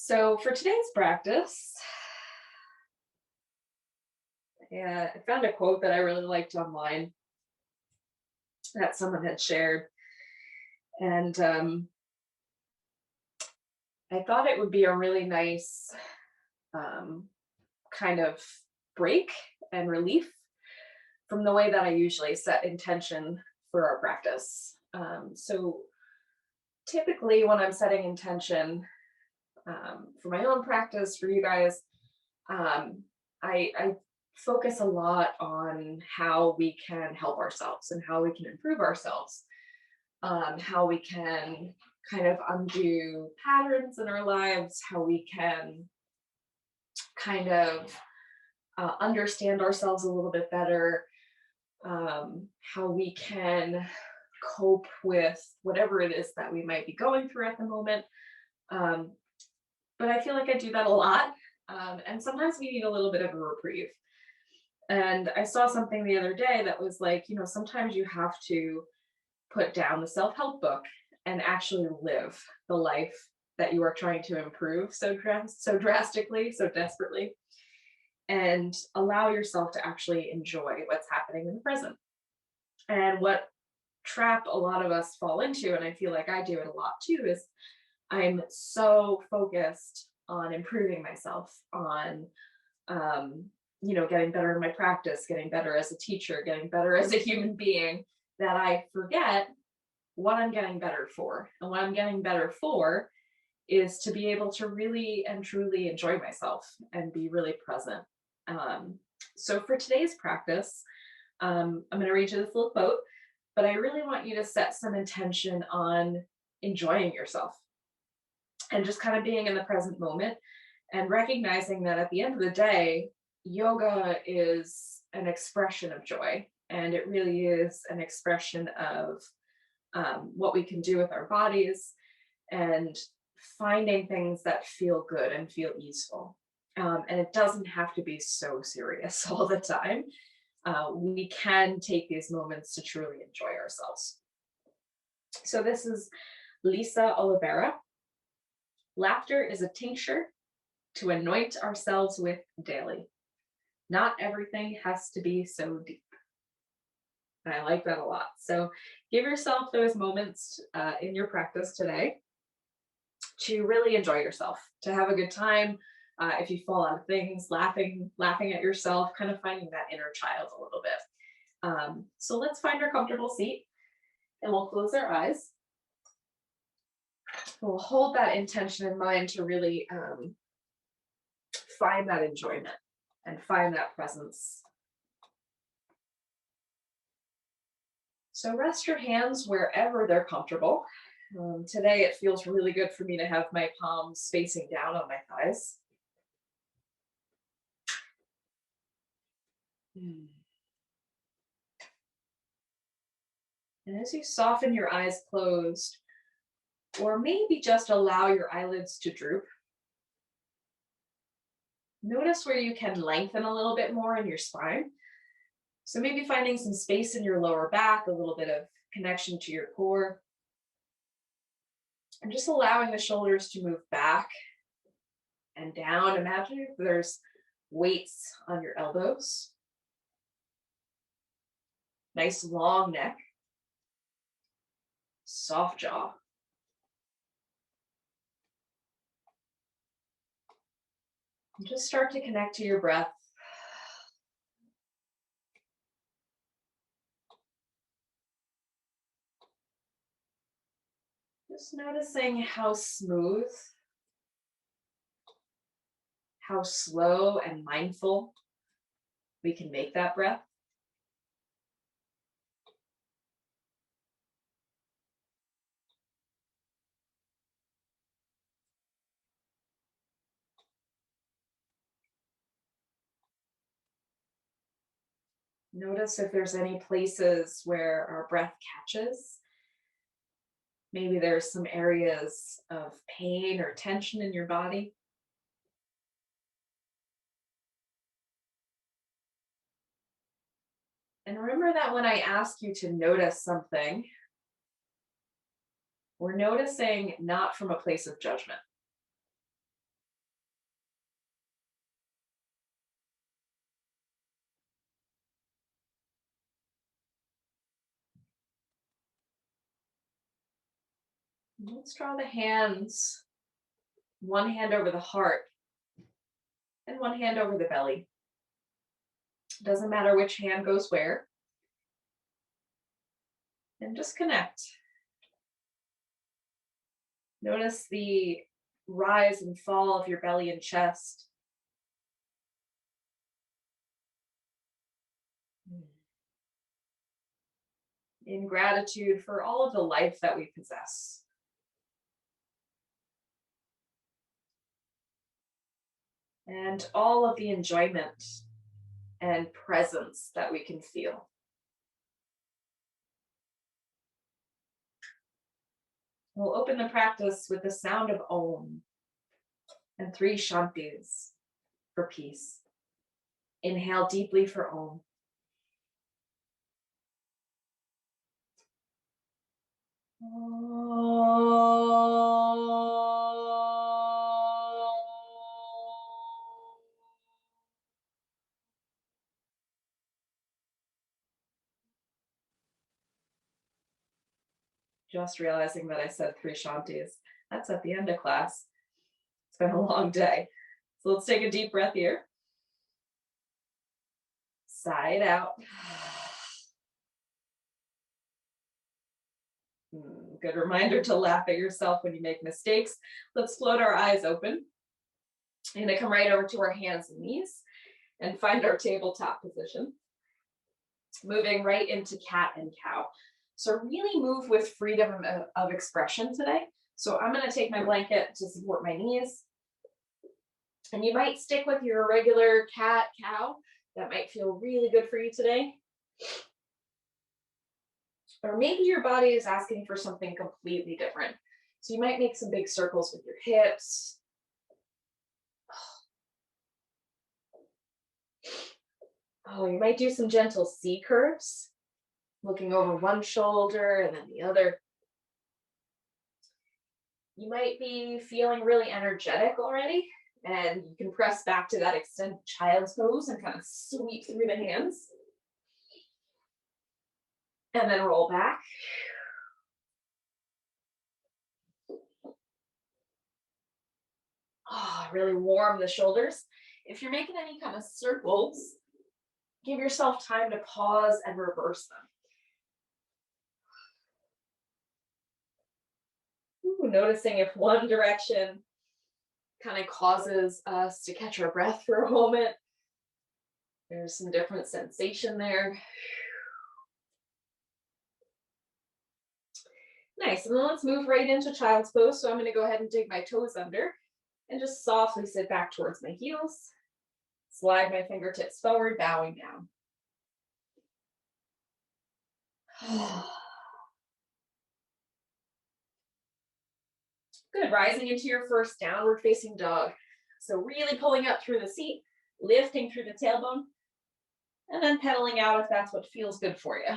So for today's practice, yeah, I found a quote that I really liked online that someone had shared, and I thought it would be a really nice um, kind of break and relief from the way that I usually set intention for our practice. So typically, when I'm setting intention for my own practice for you guys, um, I focus a lot on how we can help ourselves and how we can improve ourselves, how we can kind of undo patterns in our lives, how we can kind of understand ourselves a little bit better, how we can cope with whatever it is that we might be going through at the moment. Um, but I feel like I do that a lot. And sometimes we need a little bit of a reprieve. And I saw something the other day that was like, sometimes you have to put down the self help book and actually live the life that you are trying to improve so drastically, so desperately, and allow yourself to actually enjoy what's happening in the present. And what trap a lot of us fall into, and I feel like I do it a lot too, is I'm so focused on improving myself, on getting better in my practice, getting better as a teacher, getting better as a human being, that I forget what I'm getting better for. And what I'm getting better for is to be able to really and truly enjoy myself and be really present. Um, so for today's practice, I'm going to read you this little quote, but I really want you to set some intention on enjoying yourself and just kind of being in the present moment and recognizing that at the end of the day, yoga is an expression of joy. And it really is an expression of what we can do with our bodies and finding things that feel good and feel easeful. And it doesn't have to be so serious all the time. We can take these moments to truly enjoy ourselves. So, this is Lisa Oliveira. Laughter is a tincture to anoint ourselves with daily. Not everything has to be so deep. And I like that a lot. So give yourself those moments in your practice today to really enjoy yourself, to have a good time. If you fall out of things, laughing at yourself, kind of finding that inner child a little bit. So let's find our comfortable seat and we'll close our eyes. We'll hold that intention in mind to really find that enjoyment and find that presence. So rest your hands wherever they're comfortable. Today it feels really good for me to have my palms facing down on my thighs. And as you soften your eyes closed, or maybe just allow your eyelids to droop, notice where you can lengthen a little bit more in your spine. So maybe finding some space in your lower back, a little bit of connection to your core, and just allowing the shoulders to move back and down. Imagine if there's weights on your elbows. Nice long neck, soft jaw. And just start to connect to your breath. Just noticing how smooth, how slow and mindful we can make that breath. Notice if there's any places where our breath catches. Maybe there's some areas of pain or tension in your body. And remember that when I ask you to notice something, we're noticing not from a place of judgment. Let's draw the hands, one hand over the heart and one hand over the belly. Doesn't matter which hand goes where. And just connect. Notice the rise and fall of your belly and chest. In gratitude for all of the life that we possess. And all of the enjoyment and presence that we can feel. We'll open the practice with the sound of Om and 3 Shantis for peace. Inhale deeply for Om. Just realizing that I said 3 Shantis. That's at the end of class. It's been a long day. So let's take a deep breath here. Sigh it out. Good reminder to laugh at yourself when you make mistakes. Let's float our eyes open. I'm going to come right over to our hands and knees and find our tabletop position. Moving right into cat and cow. So really move with freedom of expression today. So I'm going to take my blanket to support my knees. And you might stick with your regular cat, cow. That might feel really good for you today. Or maybe your body is asking for something completely different. So you might make some big circles with your hips. Oh, you might do some gentle C curves, looking over one shoulder and then the other. You might be feeling really energetic already, and you can press back to that extended child's pose and kind of sweep through the hands. And then roll back. Oh, really warm the shoulders. If you're making any kind of circles, give yourself time to pause and reverse them. Noticing if one direction kind of causes us to catch our breath for a moment. There's some different sensation there. Nice, and then let's move right into child's pose. So I'm going to go ahead and dig my toes under and just softly sit back towards my heels. Slide my fingertips forward, bowing down. Good, rising into your first downward facing dog. So really pulling up through the seat, lifting through the tailbone, and then pedaling out if that's what feels good for you.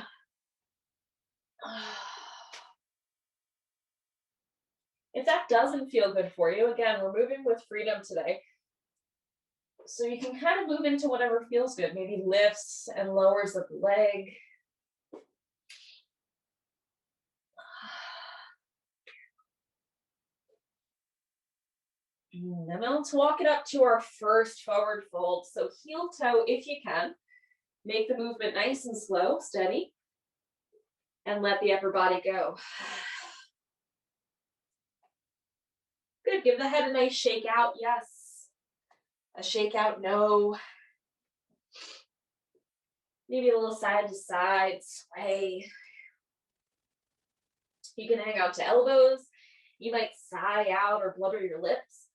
If that doesn't feel good for you, again, we're moving with freedom today. So you can kind of move into whatever feels good, maybe lifts and lowers of the leg. And then let's walk it up to our first forward fold. So heel toe, if you can, make the movement nice and slow, steady, and let the upper body go. Good, give the head a nice shake out, yes. A shake out, no. Maybe a little side to side sway. You can hang out to elbows. You might sigh out or blubber your lips.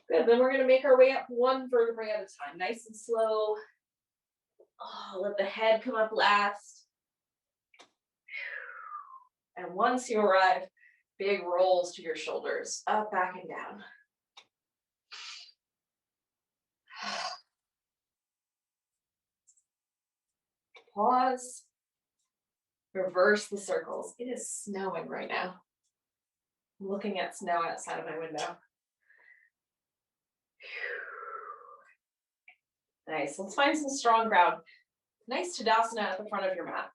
Good, then we're going to make our way up one vertebrae at a time, nice and slow. Oh, let the head come up last. And once you arrive, big rolls to your shoulders, up, back, and down. Pause. Reverse the circles. It is snowing right now. I'm looking at snow outside of my window. Nice. Let's find some strong ground. Nice Tadasana at the front of your mat.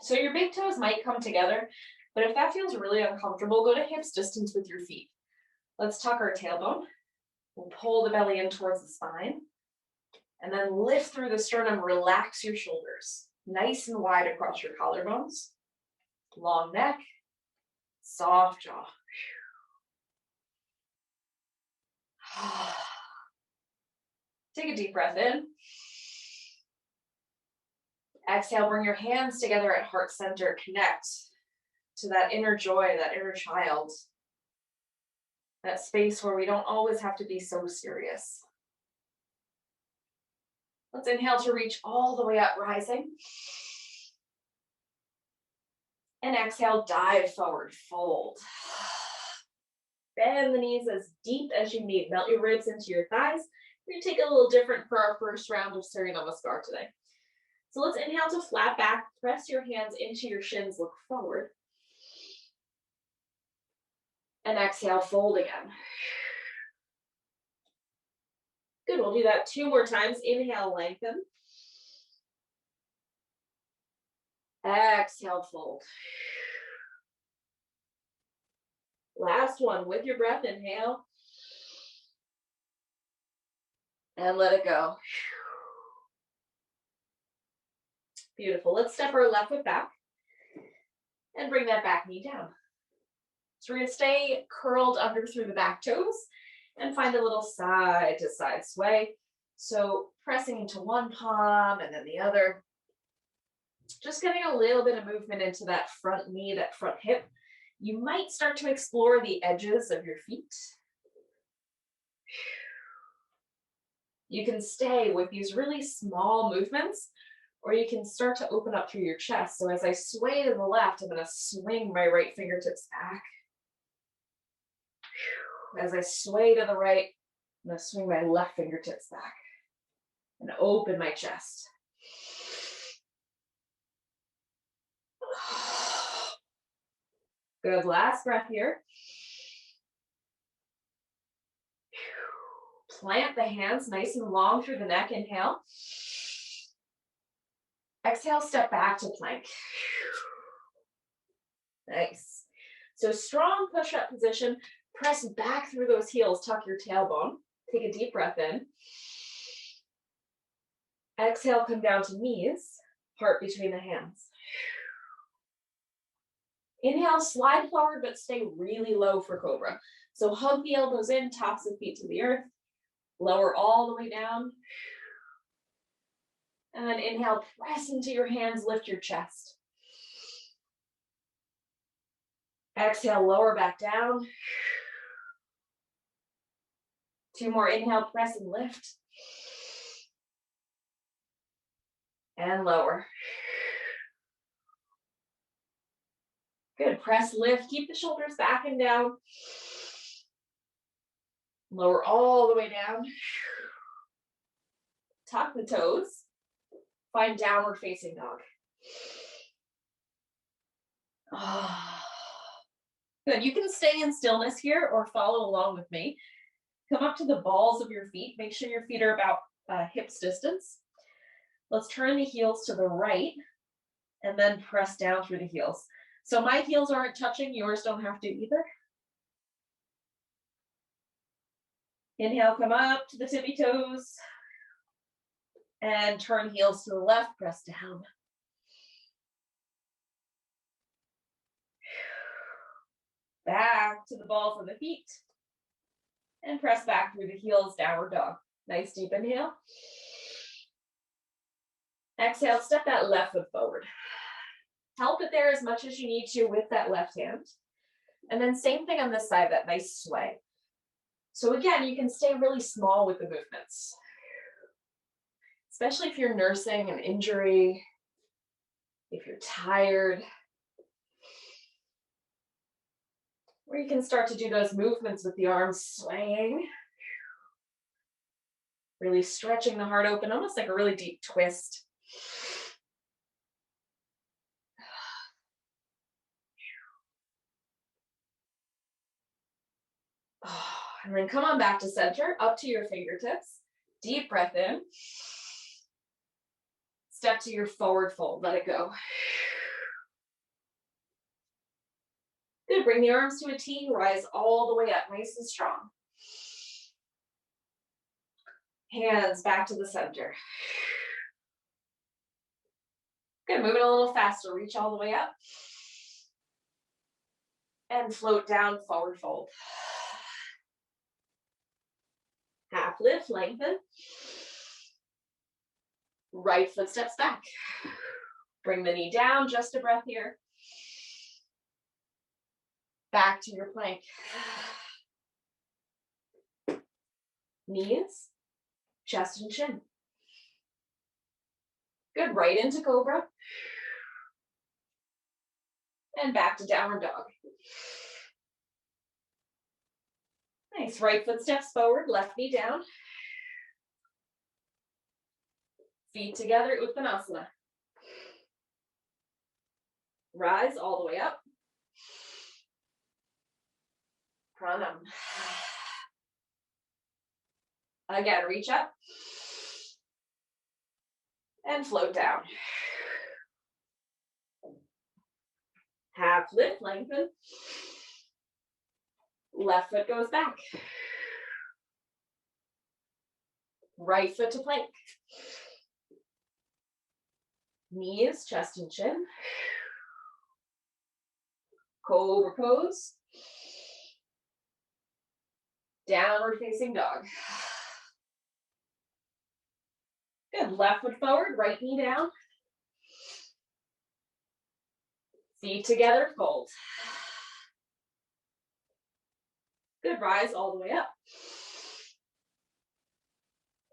So your big toes might come together, but if that feels really uncomfortable, go to hips distance with your feet. Let's tuck our tailbone. We'll pull the belly in towards the spine. And then lift through the sternum, relax your shoulders. Nice and wide across your collarbones. Long neck, soft jaw. Take a deep breath in. Exhale, bring your hands together at heart center. Connect to that inner joy, that inner child. That space where we don't always have to be so serious. Let's inhale to reach all the way up, rising. And exhale, dive forward, fold. Bend the knees as deep as you need. Melt your ribs into your thighs. We're going to take a little different for our first round of Surya Namaskar today. So let's inhale to flat back. Press your hands into your shins, look forward. And exhale, fold again. Good, we'll do that 2 more times. Inhale, lengthen. Exhale, fold. Last one, with your breath, inhale. And let it go. Beautiful. Let's step our left foot back and bring that back knee down. So we're going to stay curled under through the back toes and find a little side to side sway. So pressing into one palm and then the other. Just getting a little bit of movement into that front knee, that front hip. You might start to explore the edges of your feet. You can stay with these really small movements, or you can start to open up through your chest. So as I sway to the left, I'm going to swing my right fingertips back. As I sway to the right, I'm going to swing my left fingertips back and open my chest. Good, last breath here. Plant the hands nice and long through the neck, inhale. Exhale, step back to plank. Nice. So strong push-up position, press back through those heels, tuck your tailbone. Take a deep breath in. Exhale, come down to knees, heart between the hands. Inhale, slide forward, but stay really low for cobra. So hug the elbows in, tops of feet to the earth. Lower all the way down. And then inhale, press into your hands, lift your chest. Exhale, lower back down. 2 more, inhale, press and lift. And lower. Good, press, lift, keep the shoulders back and down. Lower all the way down. Tuck the toes. Find downward facing dog. Good, you can stay in stillness here or follow along with me. Come up to the balls of your feet. Make sure your feet are about hips distance. Let's turn the heels to the right and then press down through the heels. So my heels aren't touching, yours don't have to either. Inhale, come up to the tippy toes. And turn heels to the left, press down. Back to the balls of the feet. And press back through the heels, downward dog. Nice deep inhale. Exhale, step that left foot forward. Help it there as much as you need to with that left hand. And then same thing on this side, that nice sway. So again, you can stay really small with the movements, especially if you're nursing an injury, if you're tired, or you can start to do those movements with the arms swaying, really stretching the heart open, almost like a really deep twist. And then come on back to center, up to your fingertips. Deep breath in. Step to your forward fold. Let it go. Good. Bring the arms to a T. Rise all the way up. Nice and strong. Hands back to the center. Good. Move it a little faster. Reach all the way up. And float down, forward fold. Half lift, lengthen. Right foot steps back. Bring the knee down, just a breath here. Back to your plank. Knees, chest and chin. Good, right into cobra. And back to downward dog. Nice, right foot steps forward, left knee down. Feet together, Uttanasana. Rise all the way up. Pranam. Again, reach up. And float down. Half lift, lengthen. Left foot goes back. Right foot to plank. Knees, chest and chin. Cobra pose. Downward facing dog. Good, left foot forward, right knee down. Feet together, fold. Good, rise all the way up.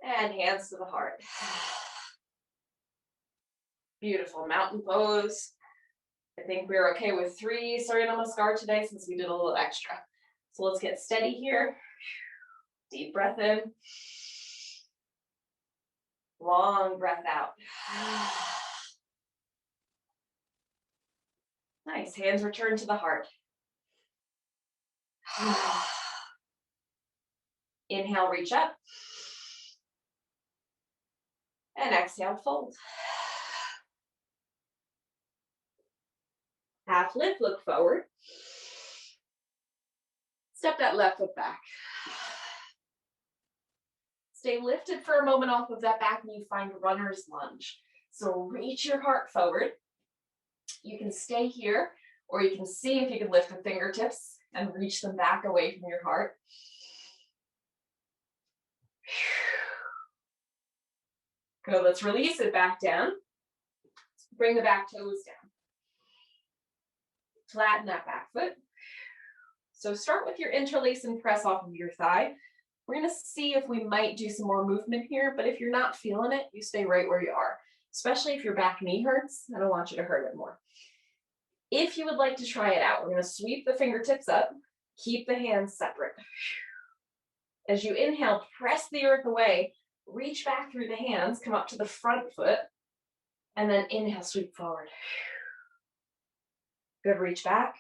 And hands to the heart. Beautiful, mountain pose. I think we're okay with 3 Surya Namaskar today since we did a little extra. So let's get steady here. Deep breath in. Long breath out. Nice, hands return to the heart. Inhale, reach up. And exhale, fold. Half lift, look forward. Step that left foot back. Stay lifted for a moment off of that back knee, find runner's lunge. So reach your heart forward. You can stay here, or you can see if you can lift the fingertips and reach them back away from your heart. Good, let's release it back down. Bring the back toes down. Flatten that back foot. So start with your interlace and press off of your thigh. We're gonna see if we might do some more movement here, but if you're not feeling it, you stay right where you are, especially if your back knee hurts. I don't want you to hurt it more. If you would like to try it out, we're gonna sweep the fingertips up, keep the hands separate. As you inhale, press the earth away, reach back through the hands, come up to the front foot, and then inhale, sweep forward. Good, reach back.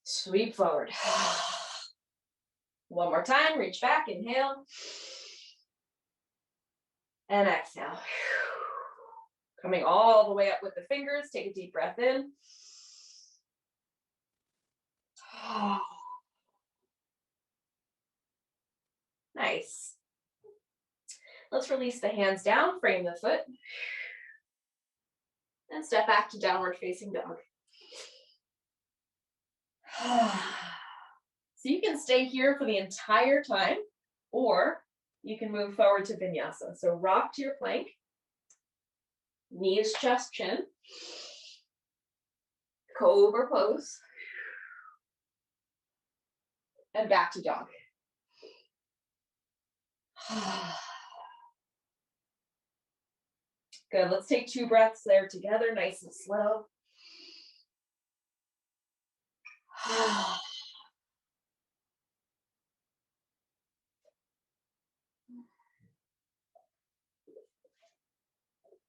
Sweep forward. One more time, reach back, inhale. And exhale. Coming all the way up with the fingers, take a deep breath in. Nice. Let's release the hands down, frame the foot. And step back to downward facing dog. So you can stay here for the entire time, or you can move forward to vinyasa. So rock to your plank, knees, chest, chin, cobra pose, and back to dog. Good, let's take 2 breaths there together, nice and slow.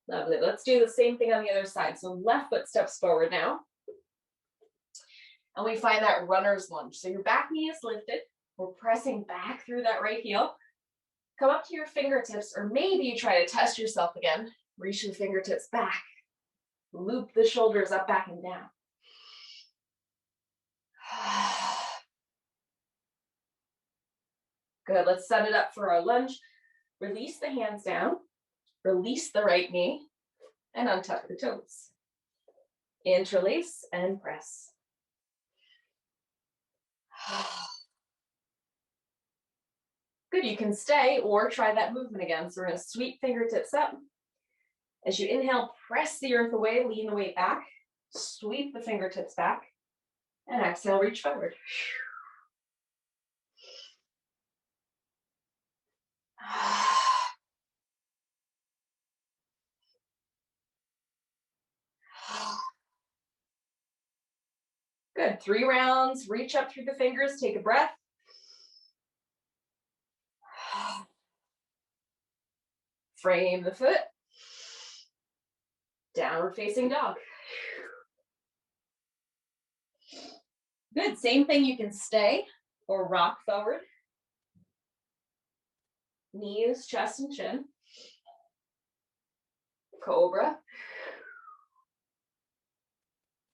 Lovely, let's do the same thing on the other side. So left foot steps forward now. And we find that runner's lunge. So your back knee is lifted. We're pressing back through that right heel. Come up to your fingertips, or maybe you try to test yourself again. Reach the fingertips back. Loop the shoulders up, back, and down. Good, let's set it up for our lunge. Release the hands down, release the right knee, and untuck the toes. Interlace and press. Good, you can stay or try that movement again. So we're gonna sweep fingertips up. As you inhale, press the earth away, lean the weight back, sweep the fingertips back, and exhale, reach forward. Good, 3 rounds, reach up through the fingers, take a breath. Frame the foot. Downward facing dog. Good, same thing, you can stay or rock forward. Knees, chest, and chin. Cobra.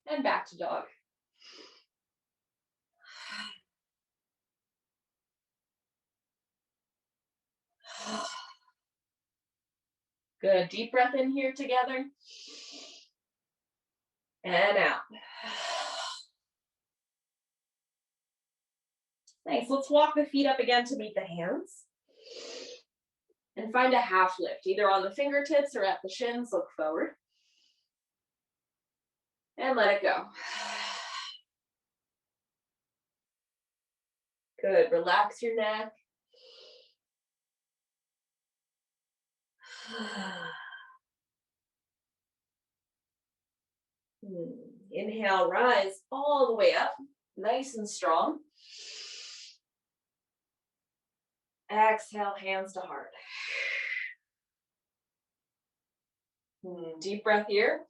And back to dog. Good, deep breath in here together. And out. Nice, let's walk the feet up again to meet the hands. And find a half lift, either on the fingertips or at the shins, look forward. And let it go. Good, relax your neck. Inhale, rise all the way up, nice and strong. Exhale, hands to heart. Deep breath here.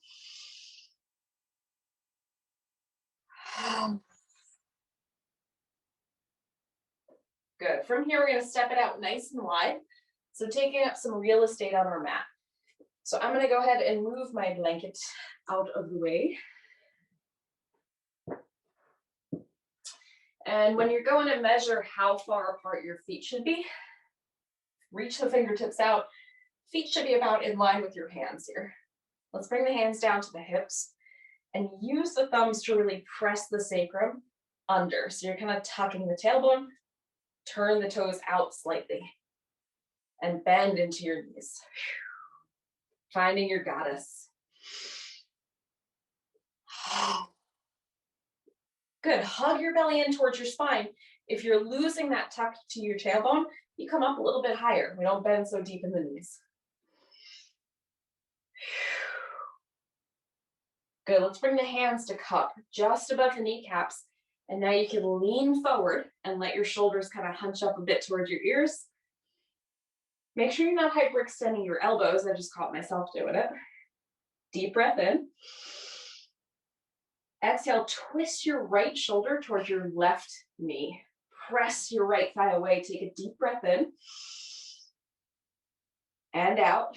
Good. From here, we're going to step it out nice and wide. So taking up some real estate on our mat. So I'm going to go ahead and move my blanket out of the way. And when you're going to measure how far apart your feet should be, reach the fingertips out. Feet should be about in line with your hands here. Let's bring the hands down to the hips and use the thumbs to really press the sacrum under. So you're kind of tucking the tailbone, turn the toes out slightly, and bend into your knees. Finding your goddess. Good, hug your belly in towards your spine. If you're losing that tuck to your tailbone, you come up a little bit higher. We don't bend so deep in the knees. Good, let's bring the hands to cup just above the kneecaps. And now you can lean forward and let your shoulders kind of hunch up a bit towards your ears. Make sure you're not hyperextending your elbows. I just caught myself doing it. Deep breath in. Exhale, twist your right shoulder towards your left knee. Press your right thigh away. Take a deep breath in. And out.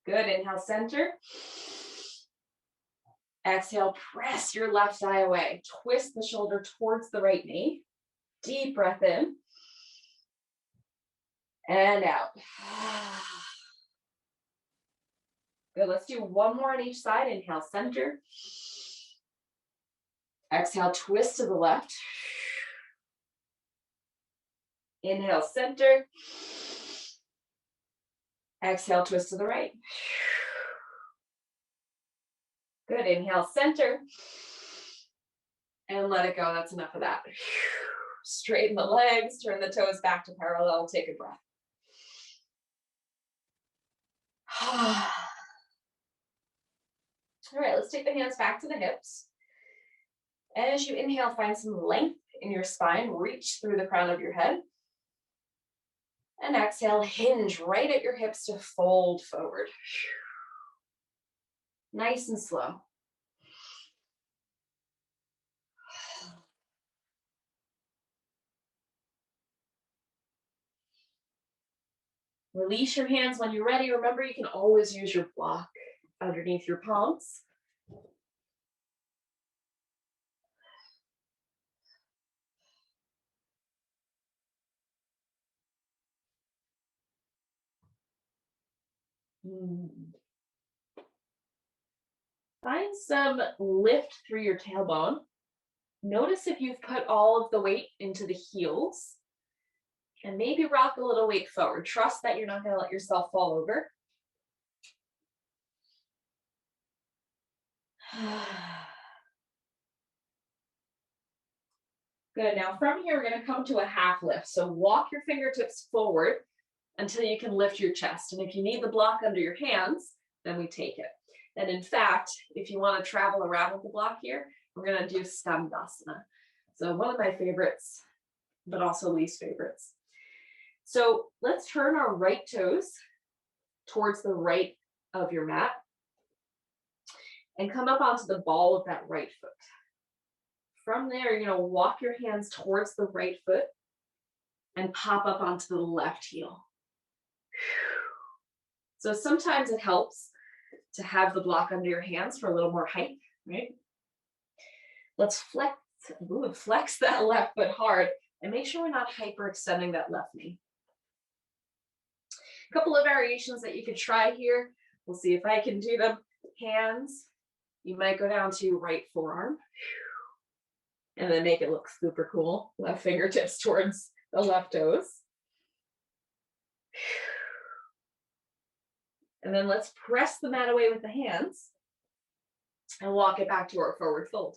Good, inhale, center. Exhale, press your left thigh away. Twist the shoulder towards the right knee. Deep breath in. And out. Good, let's do one more on each side. Inhale, center. Exhale, twist to the left. Inhale, center. Exhale, twist to the right. Good, inhale, center. And let it go, that's enough of that. Straighten the legs, turn the toes back to parallel, take a breath. All right, let's take the hands back to the hips. As you inhale, find some length in your spine. Reach through the crown of your head. And exhale, hinge right at your hips to fold forward. Nice and slow. Release your hands when you're ready. Remember, you can always use your block underneath your palms. Find some lift through your tailbone. Notice if you've put all of the weight into the heels, and maybe rock a little weight forward. Trust that you're not going to let yourself fall over. Good. Now from here, we're going to come to a half lift. So walk your fingertips forward until you can lift your chest. And if you need the block under your hands, then we take it. And in fact, if you want to travel around with the block here, we're going to do Skandasana. So one of my favorites, but also least favorites. So let's turn our right toes towards the right of your mat and come up onto the ball of that right foot. From there, you're going to walk your hands towards the right foot and pop up onto the left heel. So sometimes it helps to have the block under your hands for a little more height, right? Let's flex that left foot hard and make sure we're not hyperextending that left knee. A couple of variations that you could try here. We'll see if I can do them. Hands, you might go down to right forearm and then make it look super cool. Left fingertips towards the left toes. And then let's press the mat away with the hands and walk it back to our forward fold.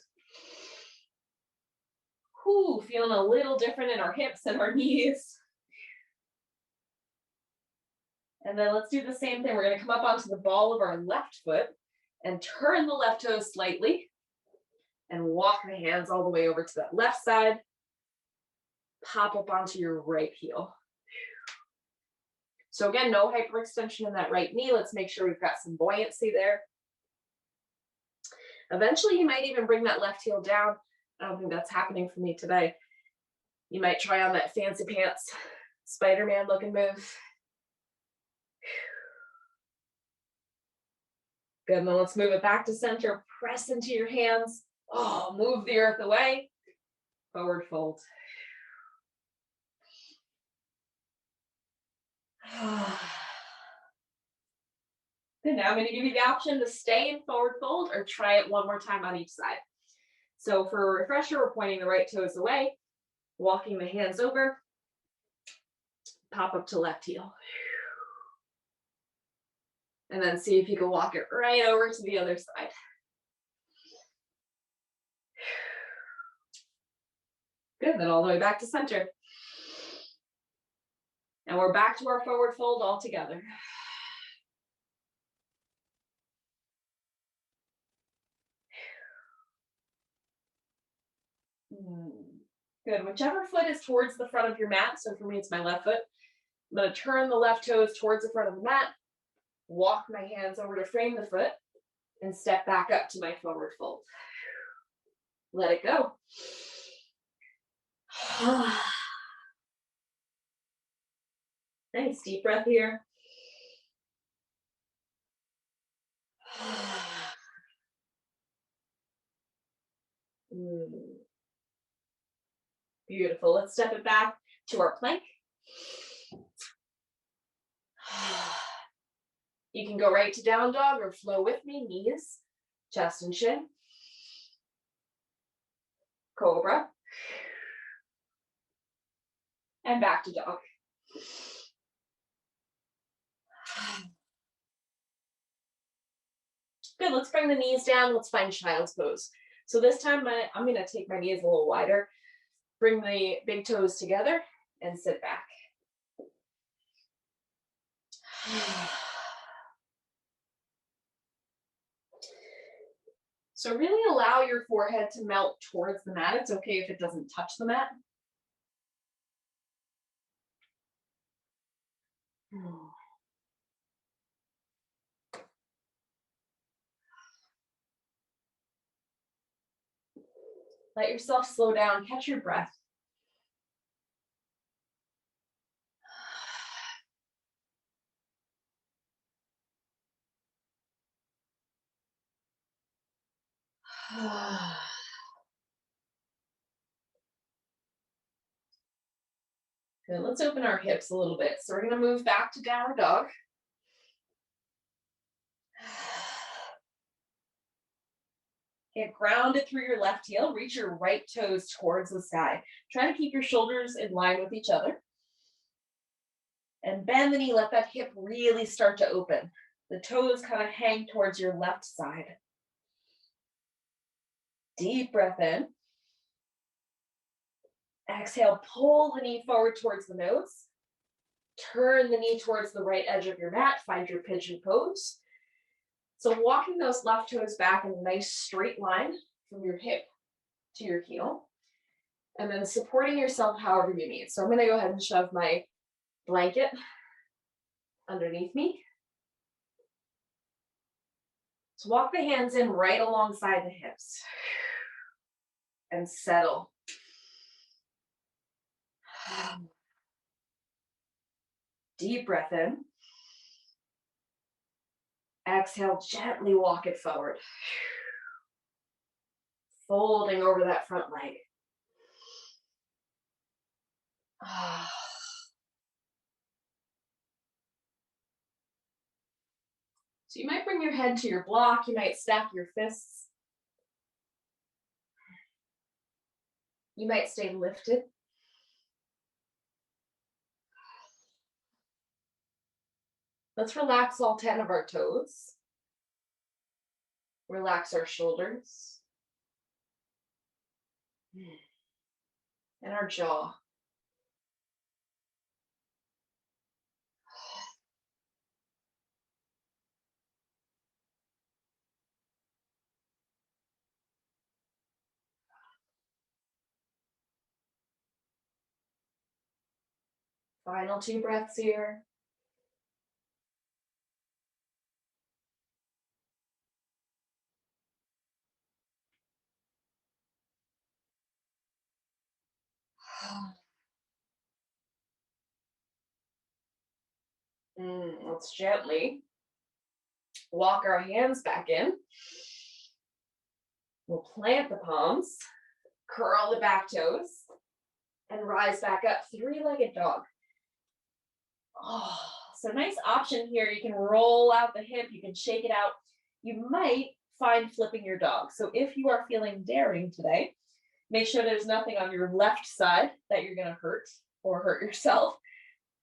Whew, feeling a little different in our hips and our knees. And then let's do the same thing. We're going to come up onto the ball of our left foot and turn the left toes slightly and walk the hands all the way over to that left side. Pop up onto your right heel. So again, no hyperextension in that right knee. Let's make sure we've got some buoyancy there. Eventually, you might even bring that left heel down. I don't think that's happening for me today. You might try on that fancy pants, Spider-Man looking move. Good, and then let's move it back to center. Press into your hands. Oh, move the earth away. Forward fold. Good, now I'm going to give you the option to stay in forward fold or try it one more time on each side. So for a refresher, we're pointing the right toes away, walking the hands over, pop up to left heel. And then see if you can walk it right over to the other side. Good, then all the way back to center. And we're back to our forward fold all together. Good, whichever foot is towards the front of your mat, so for me it's my left foot, I'm going to turn the left toes towards the front of the mat, walk my hands over to frame the foot, and step back up to my forward fold. Let it go. Nice deep breath here. Beautiful. Let's step it back to our plank. You can go right to down dog or flow with me, knees, chest and chin. Cobra. And back to dog. Good, let's bring the knees down. Let's find child's pose. So this time I'm going to take my knees a little wider, bring the big toes together and sit back. So really allow your forehead to melt towards the mat. It's okay if it doesn't touch the mat. Let yourself slow down, catch your breath. Good. Let's open our hips a little bit. So we're going to move back to downward dog. Get grounded through your left heel. Reach your right toes towards the sky. Try to keep your shoulders in line with each other. And bend the knee. Let that hip really start to open. The toes kind of hang towards your left side. Deep breath in. Exhale, pull the knee forward towards the nose. Turn the knee towards the right edge of your mat. Find your pigeon pose. So walking those left toes back in a nice straight line from your hip to your heel. And then supporting yourself however you need. So I'm going to go ahead and shove my blanket underneath me. So walk the hands in right alongside the hips. And settle. Deep breath in. Exhale, gently walk it forward. Folding over that front leg. So you might bring your head to your block. You might stack your fists. You might stay lifted. Let's relax all 10 of our toes. Relax our shoulders. And our jaw. Final 2 breaths here. Let's gently walk our hands back in. We'll plant the palms, curl the back toes, and rise back up, 3-legged dog. So nice option here. You can roll out the hip, you can shake it out. You might find flipping your dog. So if you are feeling daring today, make sure there's nothing on your left side that you're gonna hurt or hurt yourself.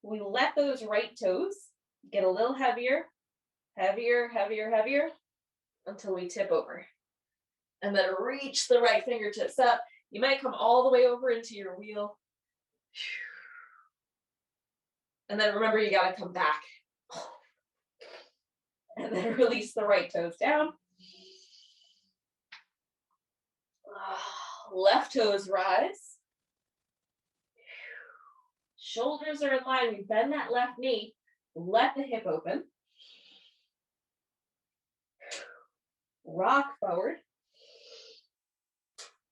We let those right toes get a little heavier, heavier, heavier, heavier, until we tip over. And then reach the right fingertips up. You might come all the way over into your wheel. And then remember, you gotta come back. And then release the right toes down. Left toes rise. Shoulders are in line. We bend that left knee. Let the hip open. Rock forward.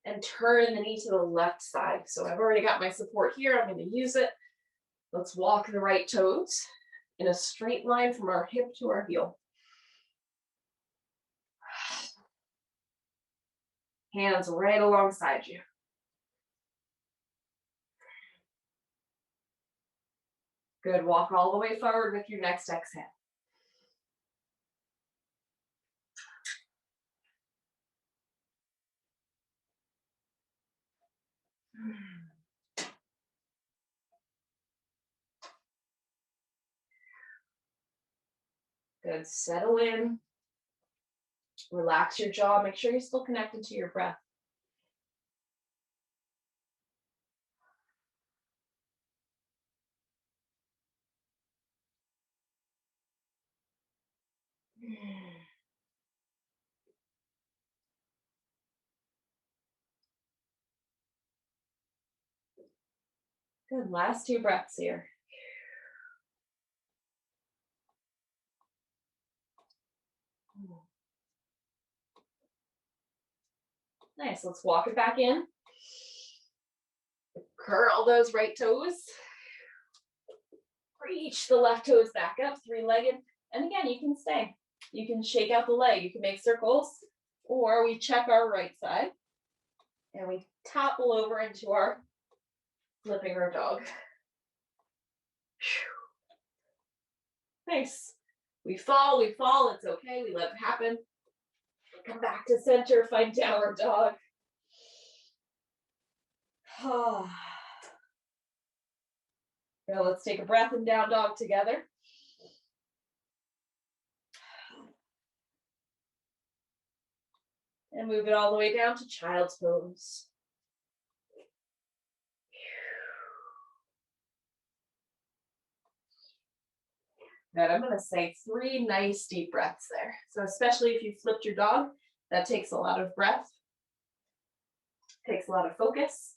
And turn the knee to the left side. So I've already got my support here. I'm going to use it. Let's walk the right toes in a straight line from our hip to our heel. Hands right alongside you. Good. Walk all the way forward with your next exhale. Good. Settle in. Relax your jaw. Make sure you're still connected to your breath. Good. Last 2 breaths here. Nice. Let's walk it back in. Curl those right toes. Reach the left toes back up, 3-legged. And again, you can stay. You can shake out the leg. You can make circles. Or we check our right side and we topple over into our flipping our dog. Nice. We fall, it's okay, we let it happen. Come back to center, find downward dog. Now let's take a breath in down dog together. And move it all the way down to child's pose. Good. I'm going to say 3 nice deep breaths there. So especially if you flipped your dog, that takes a lot of breath, takes a lot of focus.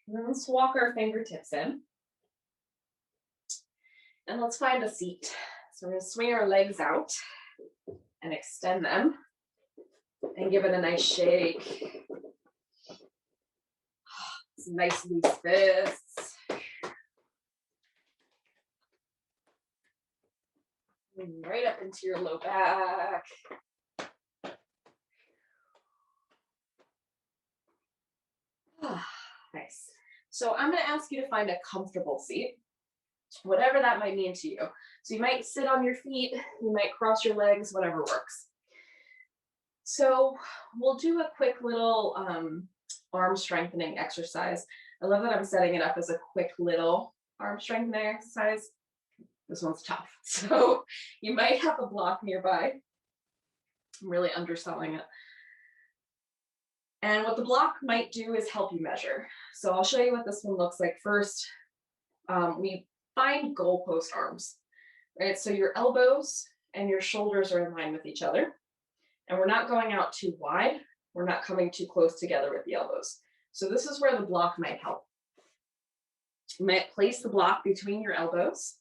And then let's walk our fingertips in. And let's find a seat. So we're going to swing our legs out and extend them and give it a nice shake. Some nice loose fists. Right up into your low back. Nice. So I'm going to ask you to find a comfortable seat, whatever that might mean to you. So you might sit on your feet, you might cross your legs, whatever works. So we'll do a quick little arm strengthening exercise. I love that I'm setting it up as a quick little arm strengthening exercise. This one's tough. So you might have a block nearby. I'm really underselling it. And what the block might do is help you measure. So I'll show you what this one looks like first. We find goalpost arms, right? So your elbows and your shoulders are in line with each other. And we're not going out too wide. We're not coming too close together with the elbows. So this is where the block might help. You might place the block between your elbows.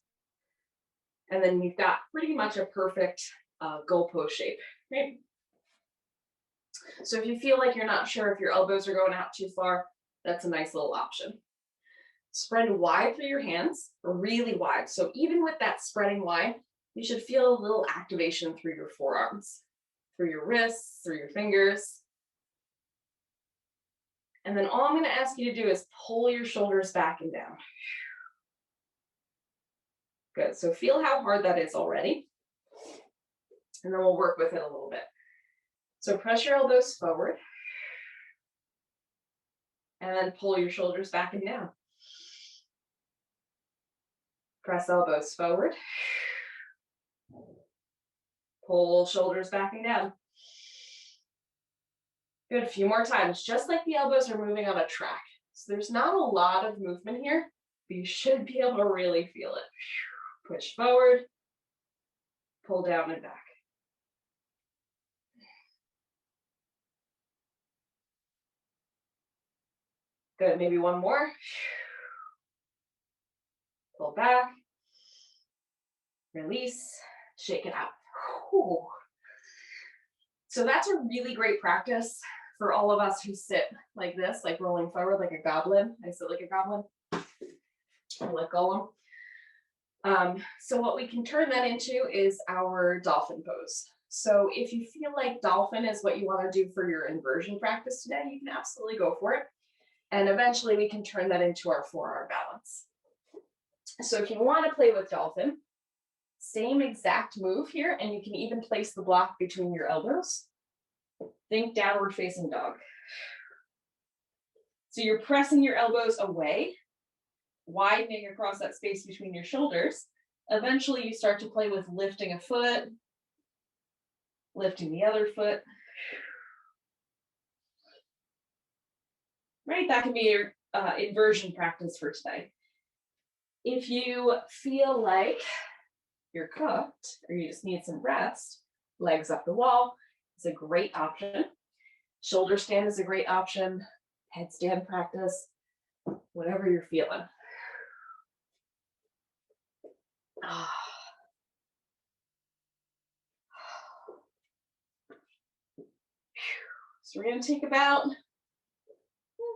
And then you've got pretty much a perfect goalpost shape, right? So if you feel like you're not sure if your elbows are going out too far, that's a nice little option. Spread wide through your hands, really wide. So even with that spreading wide, you should feel a little activation through your forearms, through your wrists, through your fingers. And then all I'm going to ask you to do is pull your shoulders back and down. Good. So feel how hard that is already. And then we'll work with it a little bit. So press your elbows forward. And then pull your shoulders back and down. Press elbows forward. Pull shoulders back and down. Good, a few more times, just like the elbows are moving on a track. So there's not a lot of movement here, but you should be able to really feel it. Push forward, pull down and back. Good, maybe one more. Pull back, release, shake it out. Whew. So that's a really great practice for all of us who sit like this, like rolling forward like a goblin. I sit like a goblin. I like Gollum. So what we can turn that into is our dolphin pose. So if you feel like dolphin is what you want to do for your inversion practice today, you can absolutely go for it. And eventually we can turn that into our forearm balance. So if you want to play with dolphin, same exact move here, and you can even place the block between your elbows. Think downward facing dog. So you're pressing your elbows away, widening across that space between your shoulders. Eventually you start to play with lifting a foot, lifting the other foot. Right, that can be your inversion practice for today. If you feel like you're cooked or you just need some rest, legs up the wall is a great option. Shoulder stand is a great option. Headstand practice, whatever you're feeling. So we're going to take about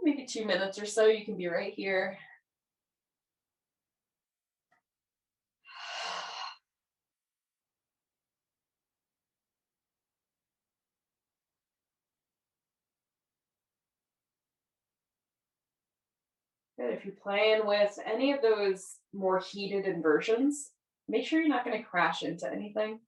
maybe 2 minutes or so. You can be right here. Good. If you're playing with any of those more heated inversions, make sure you're not going to crash into anything.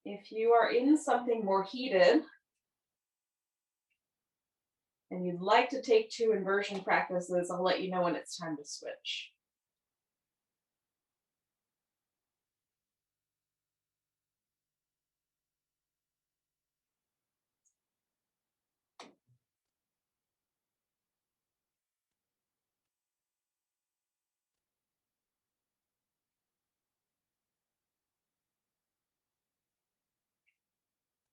If you are in something more heated and you'd like to take 2 inversion practices, I'll let you know when it's time to switch.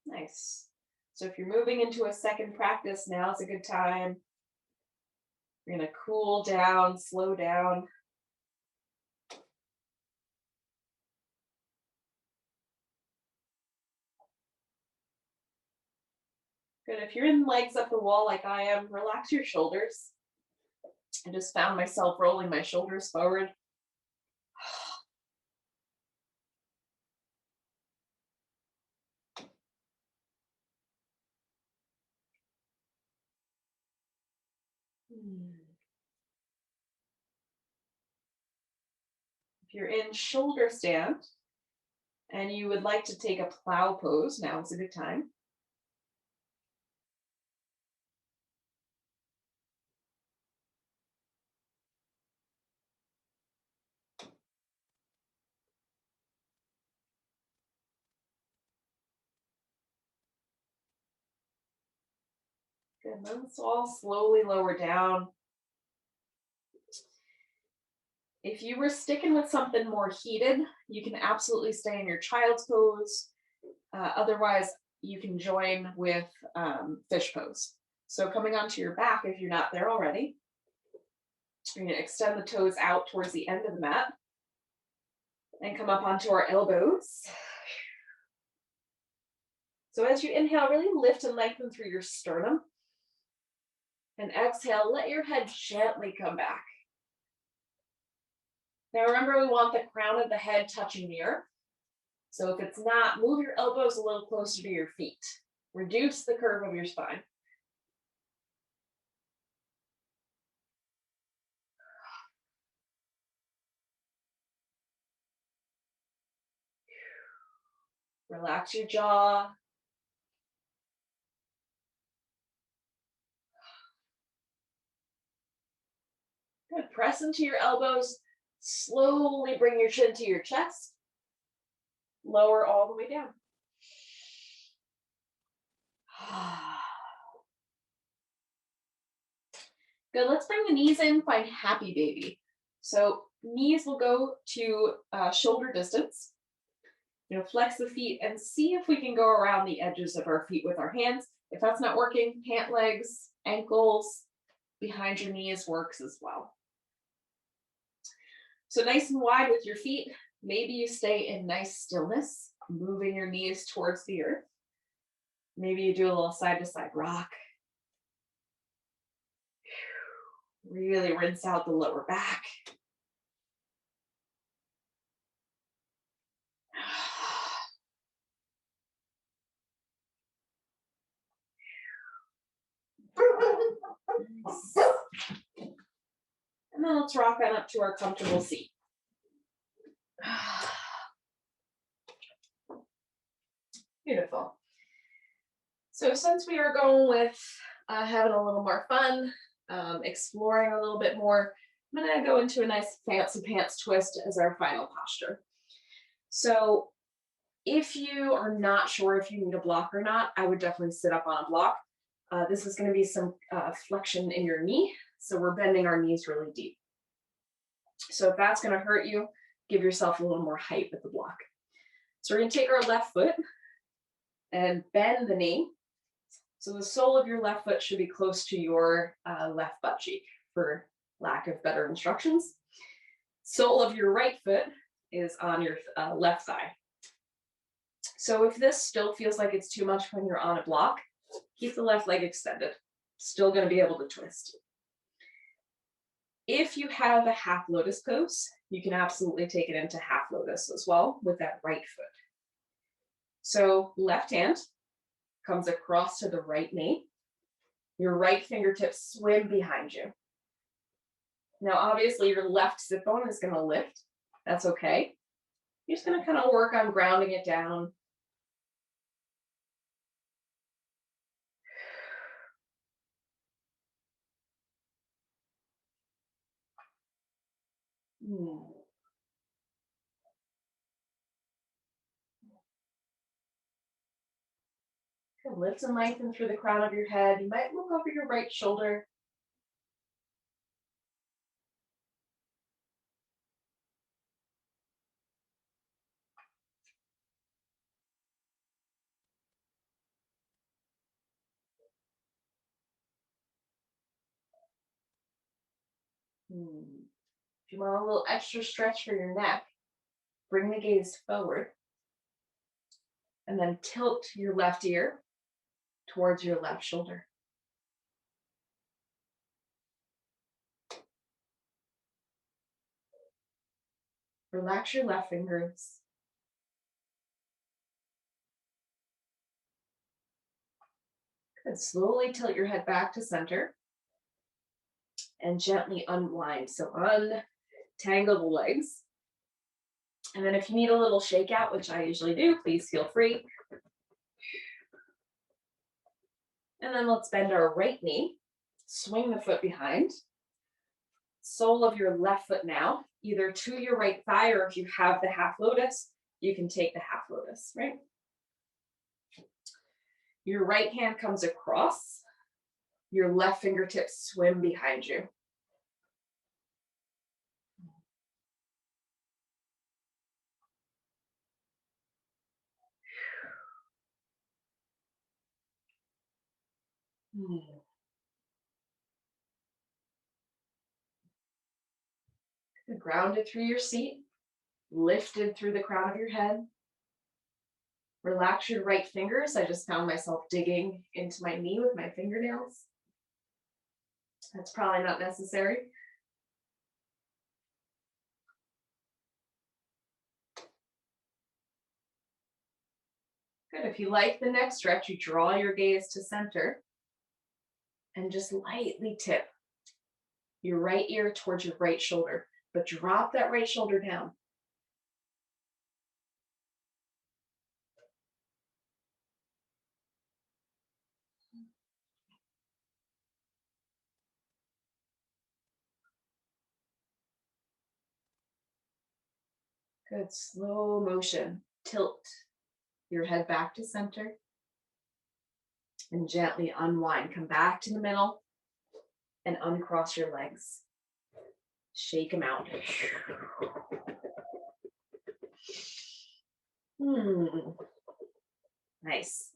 Nice. So if you're moving into a second practice, now is a good time. You're going to cool down, slow down. Good. If you're in legs up the wall like I am, relax your shoulders. I just found myself rolling my shoulders forward. If you're in shoulder stand and you would like to take a plow pose, now is a good time. Good. Let's all slowly lower down. If you were sticking with something more heated, you can absolutely stay in your child's pose. Otherwise, you can join with fish pose. So coming onto your back, if you're not there already, you're going to extend the toes out towards the end of the mat and come up onto our elbows. So as you inhale, really lift and lengthen through your sternum. And exhale, let your head gently come back. Now remember, we want the crown of the head touching the earth. So if it's not, move your elbows a little closer to your feet. Reduce the curve of your spine. Relax your jaw. Good. Press into your elbows. Slowly bring your chin to your chest. Lower all the way down. Good. Let's bring the knees in. Find happy baby. So knees will go to shoulder distance. Flex the feet and see if we can go around the edges of our feet with our hands. If that's not working, pant legs, ankles, behind your knees works as well. So nice and wide with your feet. Maybe you stay in nice stillness, moving your knees towards the earth. Maybe you do a little side to side rock. Really rinse out the lower back. And then let's rock on up to our comfortable seat. Beautiful. So since we are going with having a little more fun, exploring a little bit more, I'm going to go into a nice fancy pants twist as our final posture. So if you are not sure if you need a block or not, I would definitely sit up on a block. This is going to be some flexion in your knee. So we're bending our knees really deep. So if that's going to hurt you, give yourself a little more height with the block. So we're going to take our left foot and bend the knee. So the sole of your left foot should be close to your left butt cheek, for lack of better instructions. Sole of your right foot is on your left thigh. So if this still feels like it's too much when you're on a block, keep the left leg extended. Still going to be able to twist. If you have a half lotus pose, you can absolutely take it into half lotus as well with that right foot. So left hand comes across to the right knee. Your right fingertips swim behind you. Now, obviously, your left sit bone is going to lift. That's okay. You're just going to kind of work on grounding it down. Lift and lengthen through the crown of your head. You might look over your right shoulder. If you want a little extra stretch for your neck, bring the gaze forward and then tilt your left ear towards your left shoulder. Relax your left fingers. Good. Slowly tilt your head back to center and gently unwind. So untangle the legs. And then if you need a little shakeout, which I usually do, please feel free. And then let's bend our right knee, swing the foot behind. Sole of your left foot now, either to your right thigh, or if you have the half lotus, you can take the half lotus, right? Your right hand comes across. Your left fingertips swim behind you. Grounded through your seat, lifted through the crown of your head. Relax your right fingers. I just found myself digging into my knee with my fingernails. That's probably not necessary. Good. If you like the next stretch, you draw your gaze to center and just lightly tip your right ear towards your right shoulder, but drop that right shoulder down. Good. Slow motion. Tilt your head back to center and gently unwind. Come back to the middle and uncross your legs. Shake them out. Nice.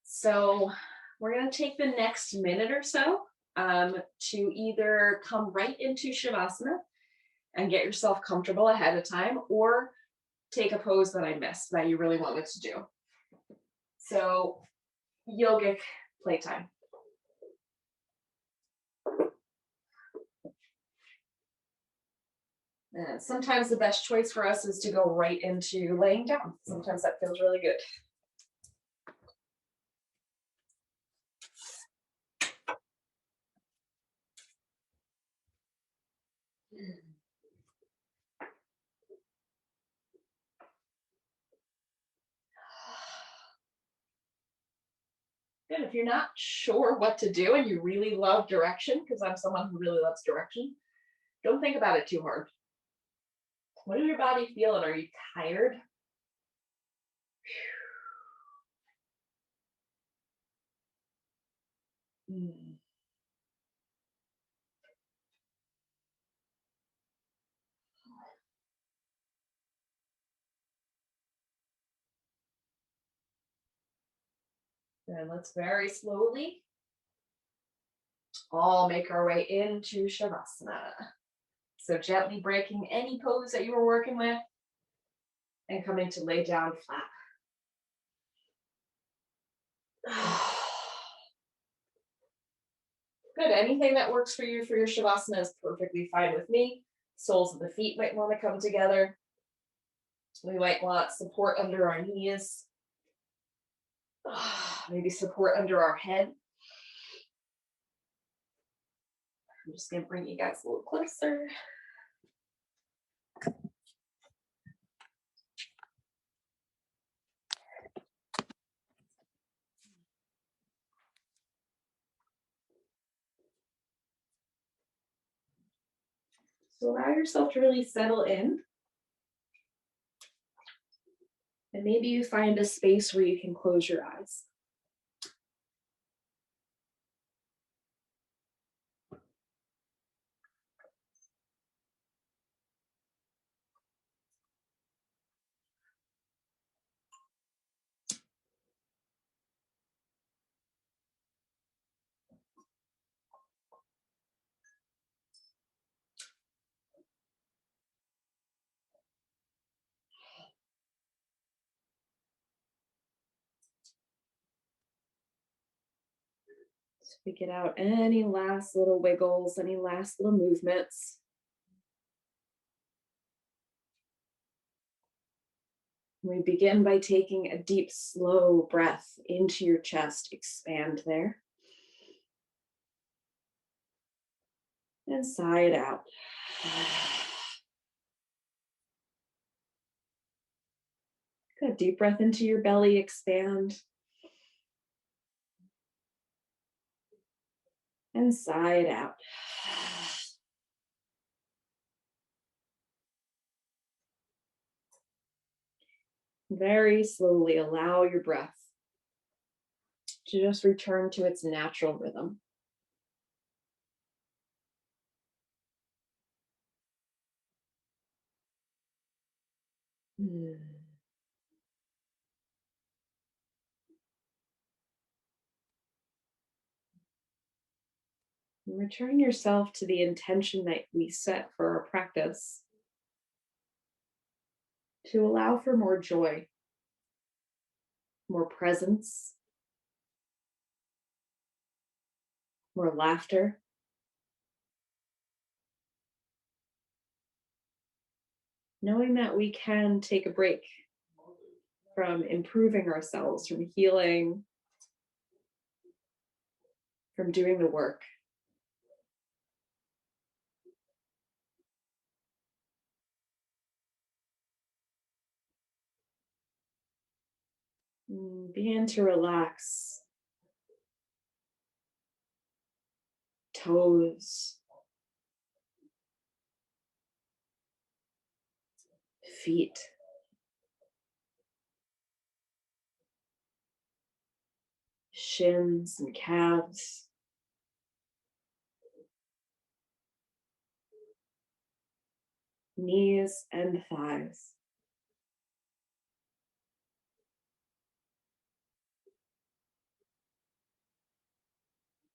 So we're going to take the next minute or so to either come right into Shavasana and get yourself comfortable ahead of time, or take a pose that I missed that you really wanted to do. So yogic playtime. And sometimes the best choice for us is to go right into laying down. Sometimes that feels really good. Good. If you're not sure what to do and you really love direction, because I'm someone who really loves direction, don't think about it too hard. What does your body feel? And are you tired? And let's very slowly all make our way into Shavasana. So gently breaking any pose that you were working with and coming to lay down flat. Good. Anything that works for you for your Shavasana is perfectly fine with me. Soles of the feet might want to come together. We might want support under our knees. Maybe support under our head. I'm just going to bring you guys a little closer. So allow yourself to really settle in. And maybe you find a space where you can close your eyes. Speak it out. Any last little wiggles, any last little movements. We begin by taking a deep, slow breath into your chest. Expand there. And sigh it out. Good. Deep breath into your belly. Expand. And sigh it out. Very slowly allow your breath to just return to its natural rhythm. And return yourself to the intention that we set for our practice to allow for more joy, more presence, more laughter. Knowing that we can take a break from improving ourselves, from healing, from doing the work. Begin to relax. Toes, feet, shins and calves, knees and thighs.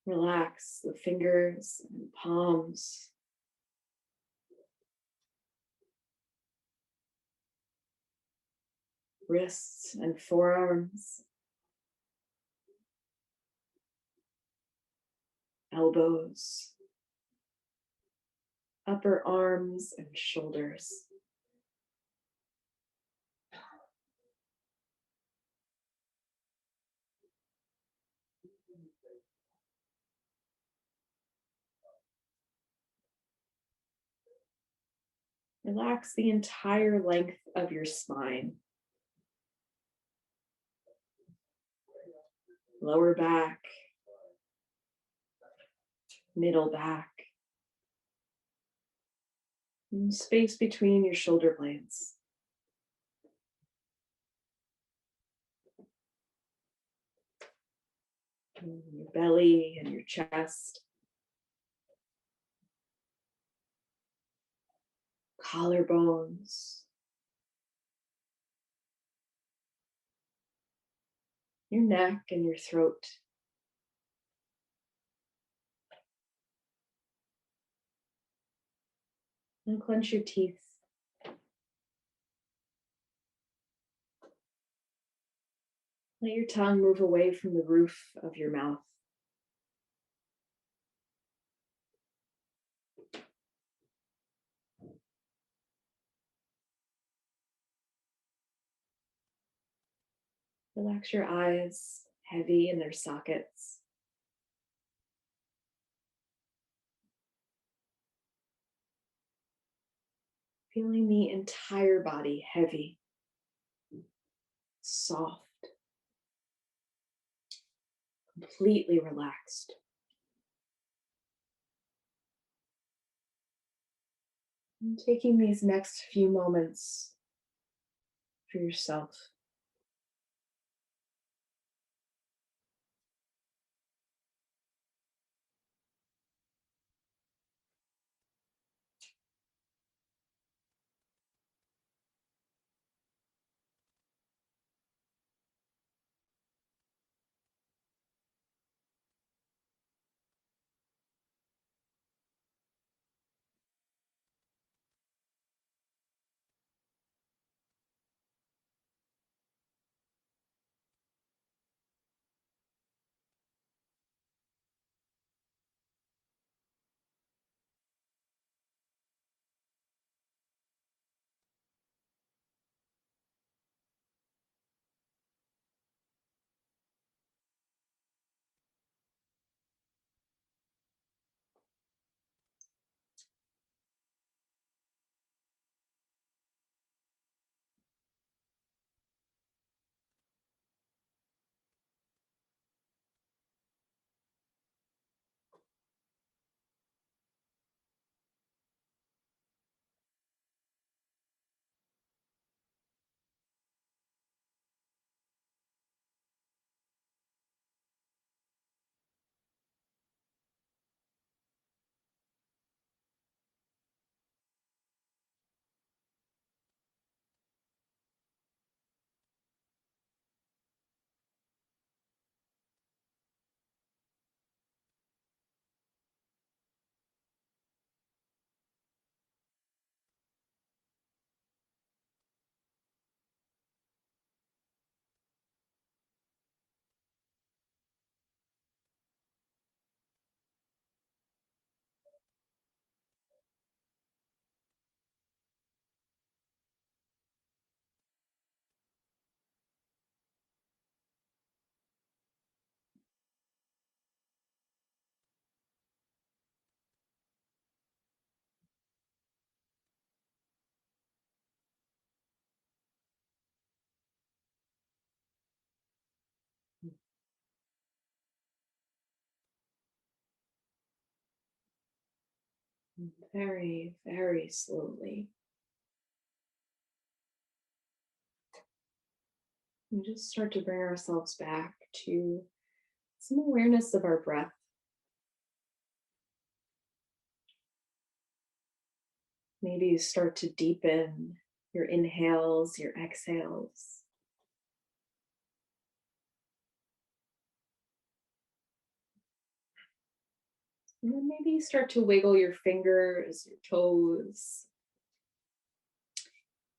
Relax the fingers and palms, wrists and forearms, elbows, upper arms and shoulders. Relax the entire length of your spine. Lower back, middle back, and space between your shoulder blades. And your belly and your chest. Collarbones. your neck and your throat. And clench your teeth. Let your tongue move away from the roof of your mouth. Relax your eyes, heavy in their sockets. Feeling the entire body heavy, soft, completely relaxed. And taking these next few moments for yourself. Very, very slowly. We just start to bring ourselves back to some awareness of our breath. Maybe you start to deepen your inhales, your exhales. And then maybe you start to wiggle your fingers, your toes,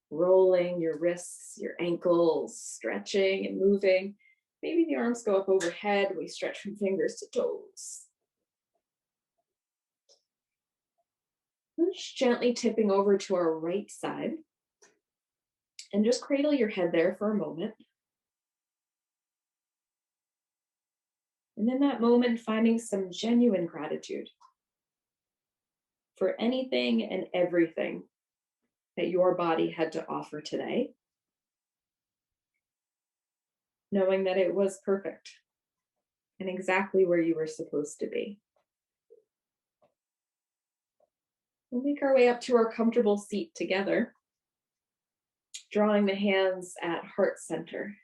rolling your wrists, your ankles, stretching and moving. Maybe the arms go up overhead. We stretch from fingers to toes. And just gently tipping over to our right side. And just cradle your head there for a moment. And in that moment, finding some genuine gratitude for anything and everything that your body had to offer today, knowing that it was perfect and exactly where you were supposed to be. We'll make our way up to our comfortable seat together, drawing the hands at heart center.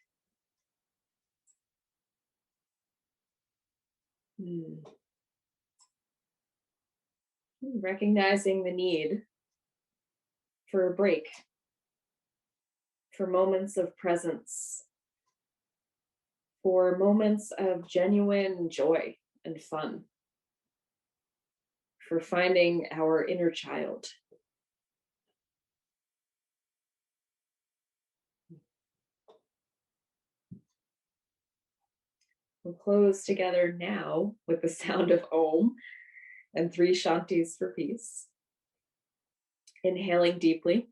Recognizing the need for a break, for moments of presence, for moments of genuine joy and fun, for finding our inner child. We'll close together now with the sound of Om and three Shantis for peace. Inhaling deeply.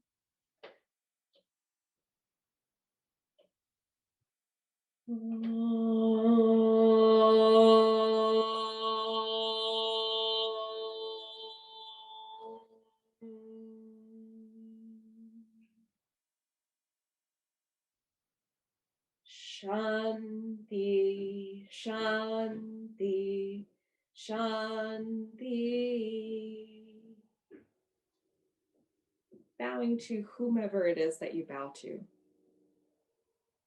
Shanti, Shanti, Shanti. Bowing to whomever it is that you bow to.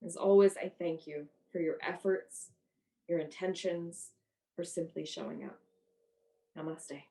As always, I thank you for your efforts, your intentions, for simply showing up. Namaste.